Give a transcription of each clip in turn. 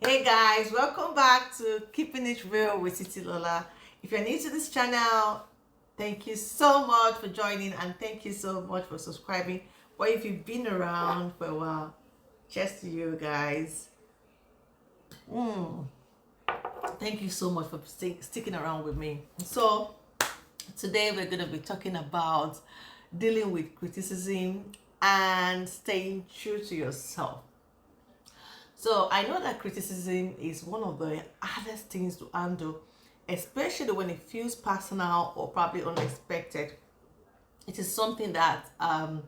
Hey guys, welcome back to Keeping It Real with Titi Lola. If you're new to this channel, thank you so much for joining and thank you so much for subscribing. Or if you've been around for a while, cheers to you guys. Thank you so much for sticking around with me. So, today we're going to be talking about dealing with criticism and staying true to yourself. So I know that criticism is one of the hardest things to handle, especially when it feels personal or probably unexpected. It is something that I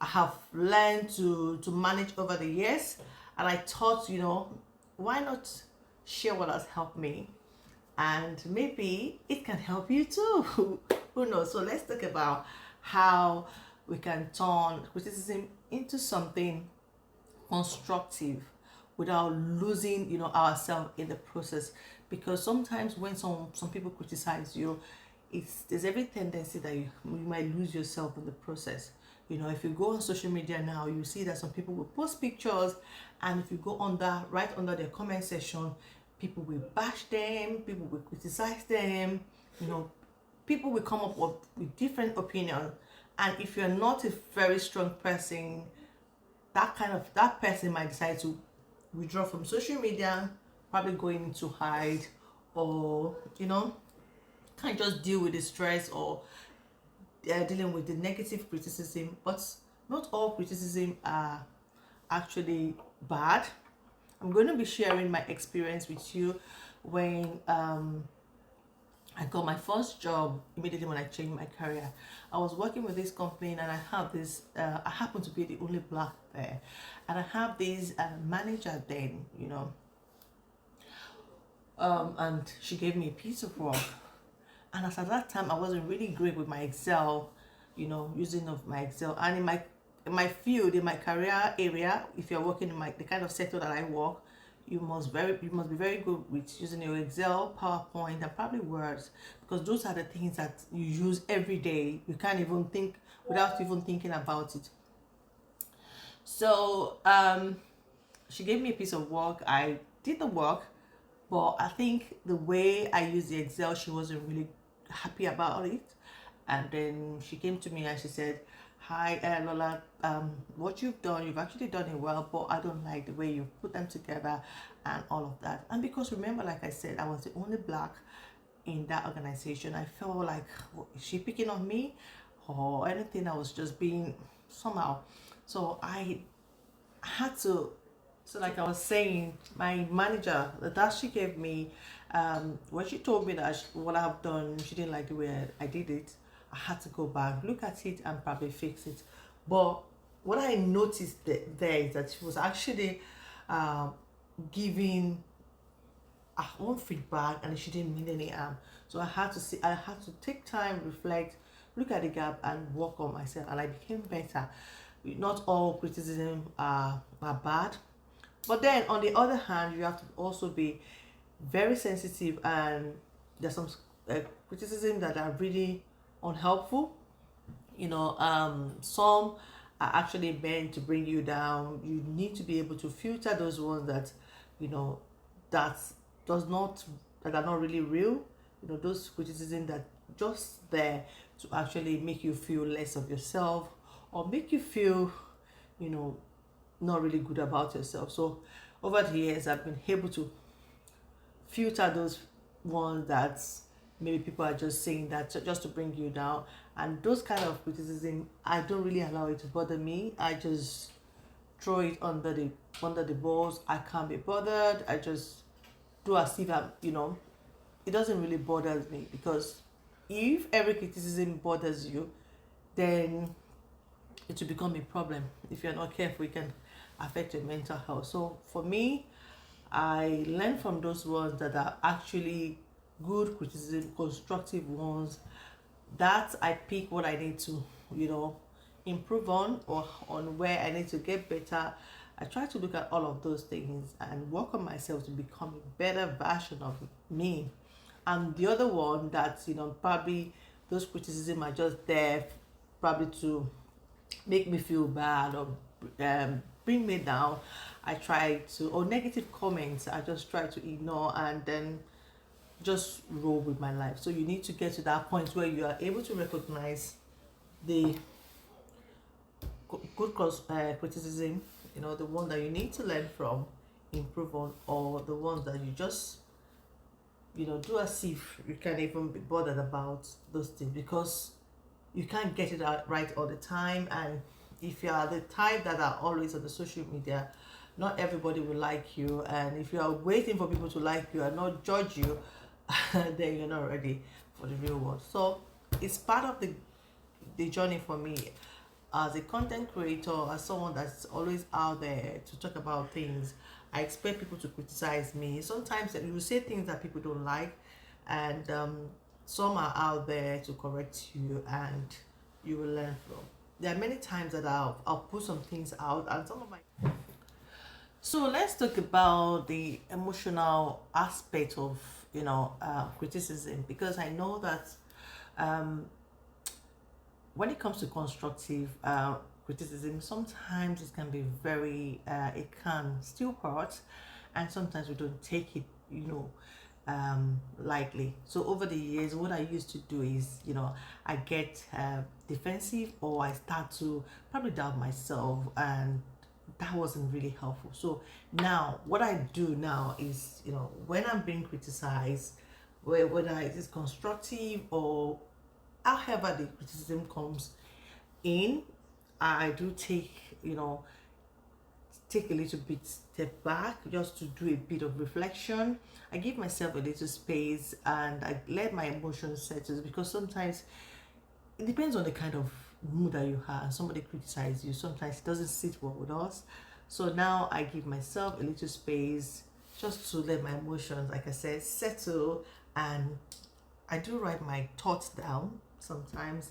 have learned to manage over the years, and I thought, why not share what has helped me, and maybe it can help you too. Who knows? So let's talk about how we can turn criticism into something constructive without losing ourselves in the process, because sometimes when some people criticize you, there's every tendency that you might lose yourself in the process. If you go on social media now, you see that some people will post pictures, and if you go right under their comment section, people will bash them, people will criticize them, people will come up with different opinions. And if you're not a very strong person, that person might decide to withdraw from social media, probably going into hide, or can't just deal with the stress, or dealing with the negative criticism. But not all criticism are actually bad. I'm going to be sharing my experience with you when I got my first job immediately when I changed my career. I was working with this company, and I have this. I happen to be the only black there, and I have this manager then, and she gave me a piece of work. And as at that time, I wasn't really great with my Excel, using of my Excel, and in my field, in my career area, if you're working in the kind of sector that I work, you must be very good with using your Excel, PowerPoint, and probably Words, because those are the things that you use every day. You can't even think without even thinking about it. So she gave me a piece of work. I did the work, but I think the way I used the Excel, she wasn't really happy about it. And then she came to me and she said, "Hi, Lola, what you've actually done it well, but I don't like the way you put them together and all of that." And because remember, like I said, I was the only black in that organization, I felt like, is she picking on me or anything? I was just being somehow. So I had to, so like I was saying, my manager, that she gave me, when she told me that what I've done, she didn't like the way I did it. I had to go back, look at it, and probably fix it. But what I noticed there is that she was actually uh, giving her own feedback, and she didn't mean any harm. So I had to take time, reflect, look at the gap, and work on myself, and I became better. Not all criticism are bad, but then on the other hand, you have to also be very sensitive, and there's some criticism that are really unhelpful. Some are actually meant to bring you down. You need to be able to filter those ones that, you know, that does not that are not really real. Those criticism that just there to actually make you feel less of yourself, or make you feel, you know, not really good about yourself. So over the years, I've been able to filter those ones that maybe people are just saying that just to bring you down, and those kind of criticism, I don't really allow it to bother me. I just throw it under the balls. I can't be bothered. I just do as if it doesn't really bother me, because if every criticism bothers you, then it will become a problem. If you're not careful, it can affect your mental health. So for me, I learn from those ones that are actually good criticism, constructive ones, that I pick what I need to, improve on, or on where I need to get better. I try to look at all of those things and work on myself to become a better version of me. And the other one that, probably those criticism are just there probably to make me feel bad, or bring me down, I try to, or negative comments, I just try to ignore and then just roll with my life. So you need to get to that point where you are able to recognize the good criticism, the one that you need to learn from, improve on, or the ones that you just, do as if you can't even be bothered about those things, because you can't get it out right all the time. And if you are the type that are always on the social media, not everybody will like you. And if you are waiting for people to like you and not judge you, then you're not ready for the real world. So it's part of the journey for me as a content creator, as someone that's always out there to talk about things. I expect people to criticize me. Sometimes you will say things that people don't like, and some are out there to correct you, and you will learn from. There are many times that I'll put some things out, and some of my. So let's talk about the emotional aspect of criticism, because I know that um, when it comes to constructive criticism, sometimes it can be very, it can still hurt, and sometimes we don't take it, lightly. So over the years, what I used to do is, I get defensive, or I start to probably doubt myself, and that wasn't really helpful. So now, what I do now is, when I'm being criticized, whether it is constructive or however the criticism comes in, I do take a little bit step back, just to do a bit of reflection. I give myself a little space, and I let my emotions settle, because sometimes it depends on the kind of mood that you have. Somebody criticizes you, sometimes it doesn't sit well with us. So now I give myself a little space, just to let my emotions, like I said, settle. And I do write my thoughts down sometimes.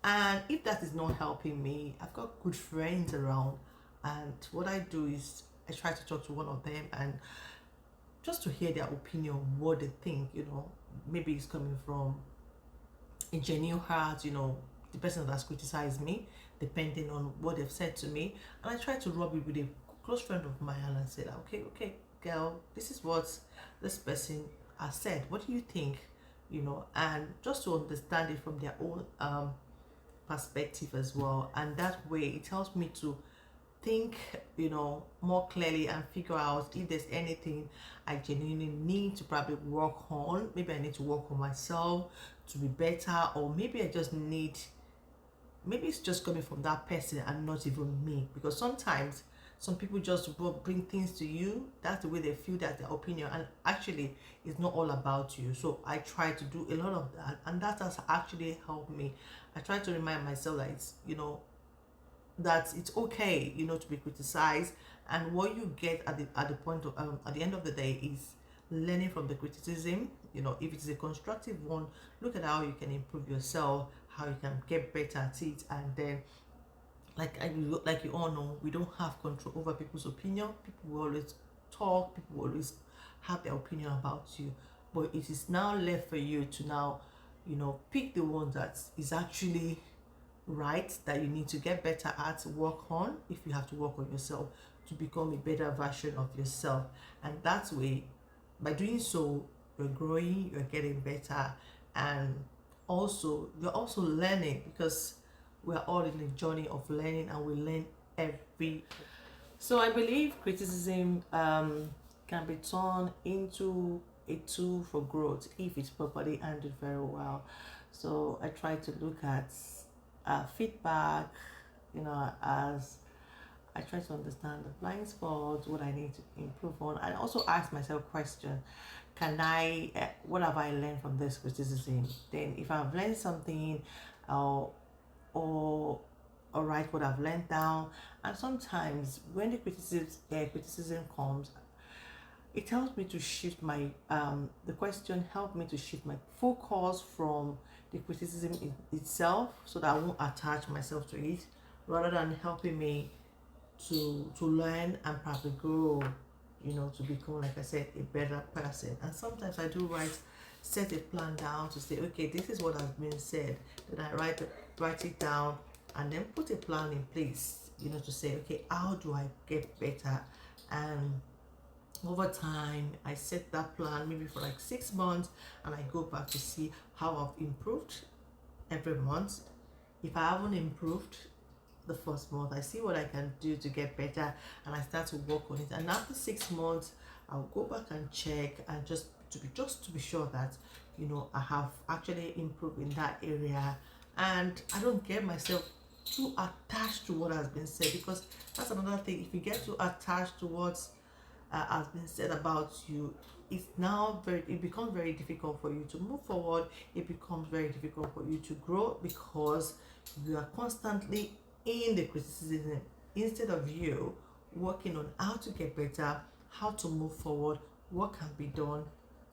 And if that is not helping me, I've got good friends around, and what I do is I try to talk to one of them, and just to hear their opinion, what they think. Maybe it's coming from a genuine heart, the person that's criticized me, depending on what they've said to me. And I try to rub it with a close friend of mine and say, like, okay, girl, this is what this person has said. What do you think? And just to understand it from their own perspective as well. And that way it helps me to think, more clearly, and figure out if there's anything I genuinely need to probably work on. Maybe I need to work on myself to be better, or maybe maybe it's just coming from that person and not even me. Because sometimes some people just bring things to you, that's the way they feel, that's their opinion, and actually it's not all about you. So I try to do a lot of that, and that has actually helped me. I try to remind myself that it's that it's okay, to be criticized, and what you get at the point of at the end of the day is learning from the criticism. If it's a constructive one, look at how you can improve yourself, how you can get better at it. And then, like you all know, we don't have control over people's opinion. People will always talk, people will always have their opinion about you, but it is now left for you to now pick the one that is actually right, that you need to get better at, work on, if you have to work on yourself to become a better version of yourself. And that way, by doing so, you're growing, you're getting better, and you're also learning, because we're all in the journey of learning, and we learn every. So I believe criticism can be turned into a tool for growth if it's properly handled very well. So I try to look at feedback, as I try to understand the blind spots, what I need to improve on, and also ask myself questions. What have I learned from this criticism? Then if I've learned something, or write what I've learned down. And sometimes when the criticism comes, it helps me to shift my the question helped me to shift my focus from the criticism itself, so that I won't attach myself to it, rather than helping me to learn and probably grow, to become, like I said, a better person. And sometimes I do set a plan down to say, okay, this is what has been said. Then I write it down, and then put a plan in place, to say, okay, how do I get better? And over time, I set that plan maybe for like 6 months, and I go back to see how I've improved every month. If I haven't improved the first month, I see what I can do to get better, and I start to work on it. And after 6 months, I'll go back and check, and just to be sure that I have actually improved in that area, and I don't get myself too attached to what has been said, because that's another thing. If you get too attached to what has been said about you, it becomes very difficult for you to move forward. It becomes very difficult for you to grow, because you are constantly in the criticism instead of you working on how to get better, how to move forward, what can be done,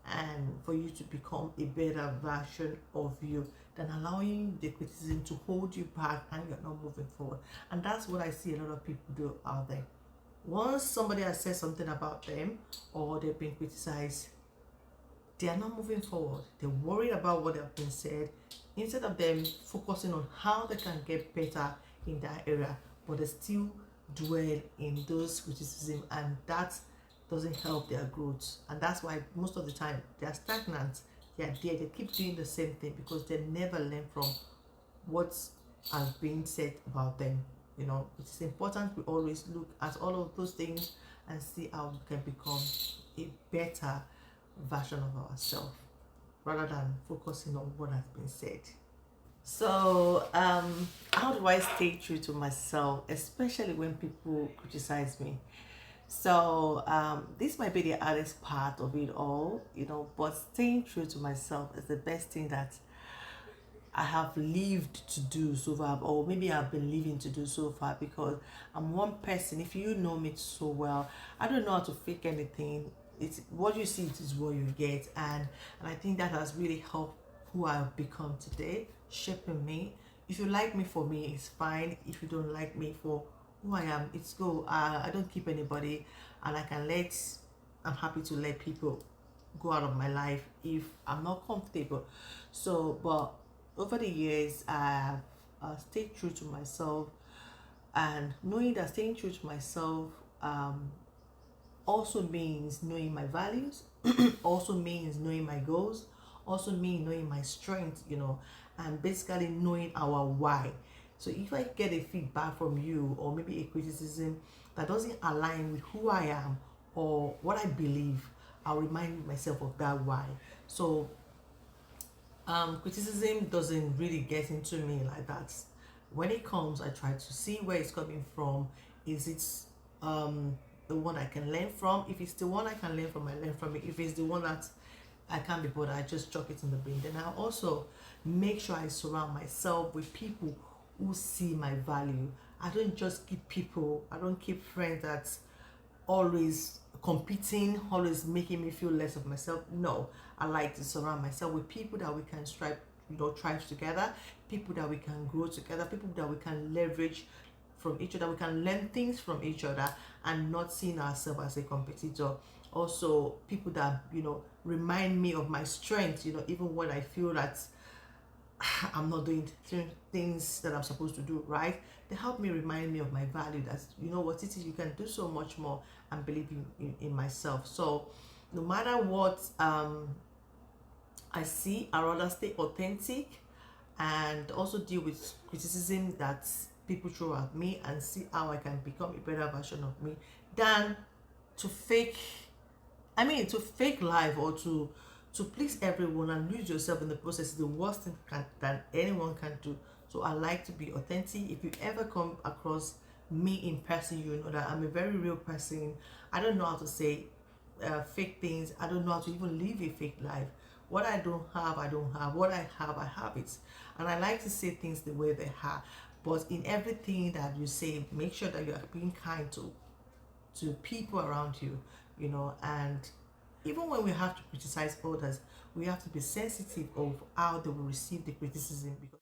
and for you to become a better version of you, than allowing the criticism to hold you back and you're not moving forward. And that's what I see a lot of people do out there. Once somebody has said something about them, or they've been criticized, they are not moving forward. They're worried about what have been said, instead of them focusing on how they can get better in that area. But they still dwell in those criticism, and that doesn't help their growth. And that's why most of the time they are stagnant. They keep doing the same thing, because they never learn from what has been said about them. It's important we always look at all of those things and see how we can become a better version of ourselves, rather than focusing on what has been said. So, how do I stay true to myself, especially when people criticize me? So, this might be the hardest part of it all, but staying true to myself is the best thing that I have lived to do so far, or maybe I've been living to do so far, because I'm one person. If you know me so well, I don't know how to fake anything. It's what you see, it is what you get, and I think that has really helped who I've become today, shaping me. If you like me for me, it's fine. If you don't like me for who I am, it's go. I don't keep anybody, and I'm happy to let people go out of my life if I'm not comfortable. So, but over the years, I have stayed true to myself, and knowing that staying true to myself also means knowing my values, also means knowing my goals, also means knowing my strengths, and basically knowing our why. So if I get a feedback from you, or maybe a criticism that doesn't align with who I am or what I believe, I'll remind myself of that why. So criticism doesn't really get into me like that. When it comes, I try to see where it's coming from. Is it the one I can learn from? If it's the one I can learn from, I learn from it. If it's the one that I can't be bothered, I just chuck it in the bin. Then I also make sure I surround myself with people who see my value. I don't keep friends that's always competing, always making me feel less of myself. No, I like to surround myself with people that we can thrive together, people that we can grow together, people that we can leverage from each other, we can learn things from each other, and not seeing ourselves as a competitor. Also, people that remind me of my strength, even when I feel that I'm not doing things that I'm supposed to do right. They help me, remind me of my value, that what it is, you can do so much more, and believe in myself. So no matter what I see, I rather stay authentic, and also deal with criticism that people throw at me, and see how I can become a better version of me, than to fake life, or to please everyone and lose yourself in the process. Is the worst thing that anyone can do. So I like to be authentic. If you ever come across me in person, you know that I'm a very real person. I don't know how to say fake things. I don't know how to even live a fake life. What I don't have, I don't have. What I have it. And I like to say things the way they are. But in everything that you say, make sure that you are being kind to people around you, and even when we have to criticize others, we have to be sensitive of how they will receive the criticism, because